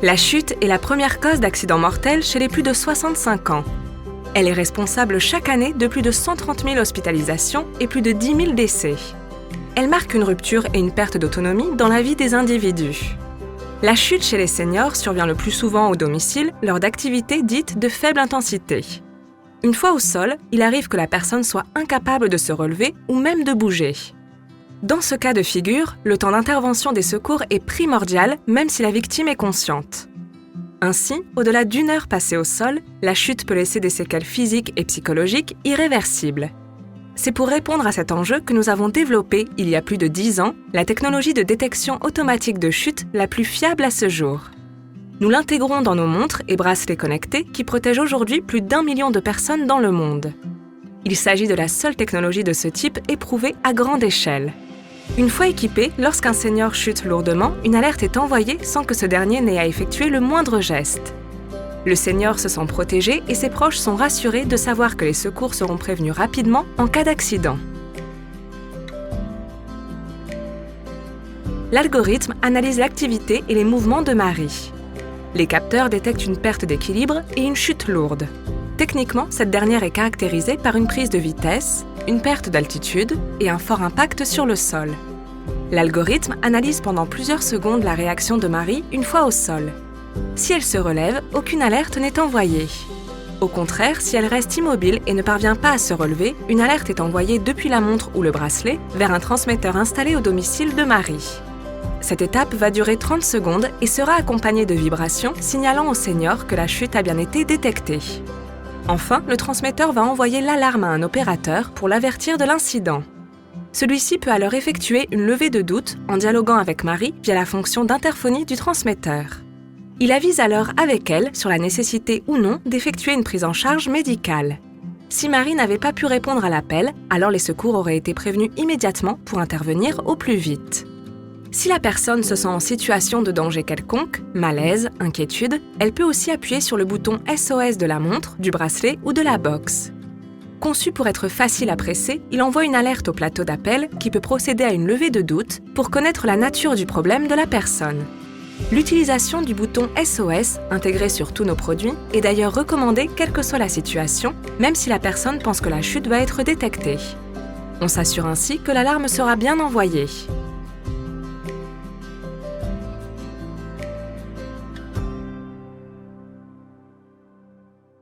La chute est la première cause d'accident mortel chez les plus de 65 ans. Elle est responsable chaque année de plus de 130 000 hospitalisations et plus de 10 000 décès. Elle marque une rupture et une perte d'autonomie dans la vie des individus. La chute chez les seniors survient le plus souvent au domicile lors d'activités dites de faible intensité. Une fois au sol, il arrive que la personne soit incapable de se relever ou même de bouger. Dans ce cas de figure, le temps d'intervention des secours est primordial même si la victime est consciente. Ainsi, au-delà d'1 heure passée au sol, la chute peut laisser des séquelles physiques et psychologiques irréversibles. C'est pour répondre à cet enjeu que nous avons développé, il y a plus de 10 ans, la technologie de détection automatique de chute la plus fiable à ce jour. Nous l'intégrons dans nos montres et bracelets connectés qui protègent aujourd'hui plus d'1 million de personnes dans le monde. Il s'agit de la seule technologie de ce type éprouvée à grande échelle. Une fois équipé, lorsqu'un senior chute lourdement, une alerte est envoyée sans que ce dernier n'ait à effectuer le moindre geste. Le senior se sent protégé et ses proches sont rassurés de savoir que les secours seront prévenus rapidement en cas d'accident. L'algorithme analyse l'activité et les mouvements de Marie. Les capteurs détectent une perte d'équilibre et une chute lourde. Techniquement, cette dernière est caractérisée par une prise de vitesse, une perte d'altitude et un fort impact sur le sol. L'algorithme analyse pendant plusieurs secondes la réaction de Marie une fois au sol. Si elle se relève, aucune alerte n'est envoyée. Au contraire, si elle reste immobile et ne parvient pas à se relever, une alerte est envoyée depuis la montre ou le bracelet vers un transmetteur installé au domicile de Marie. Cette étape va durer 30 secondes et sera accompagnée de vibrations signalant au senior que la chute a bien été détectée. Enfin, le transmetteur va envoyer l'alarme à un opérateur pour l'avertir de l'incident. Celui-ci peut alors effectuer une levée de doute en dialoguant avec Marie via la fonction d'interphonie du transmetteur. Il avise alors avec elle sur la nécessité ou non d'effectuer une prise en charge médicale. Si Marie n'avait pas pu répondre à l'appel, alors les secours auraient été prévenus immédiatement pour intervenir au plus vite. Si la personne se sent en situation de danger quelconque, malaise, inquiétude, elle peut aussi appuyer sur le bouton SOS de la montre, du bracelet ou de la box. Conçu pour être facile à presser, il envoie une alerte au plateau d'appel qui peut procéder à une levée de doute pour connaître la nature du problème de la personne. L'utilisation du bouton SOS, intégré sur tous nos produits, est d'ailleurs recommandée quelle que soit la situation, même si la personne pense que la chute va être détectée. On s'assure ainsi que l'alarme sera bien envoyée.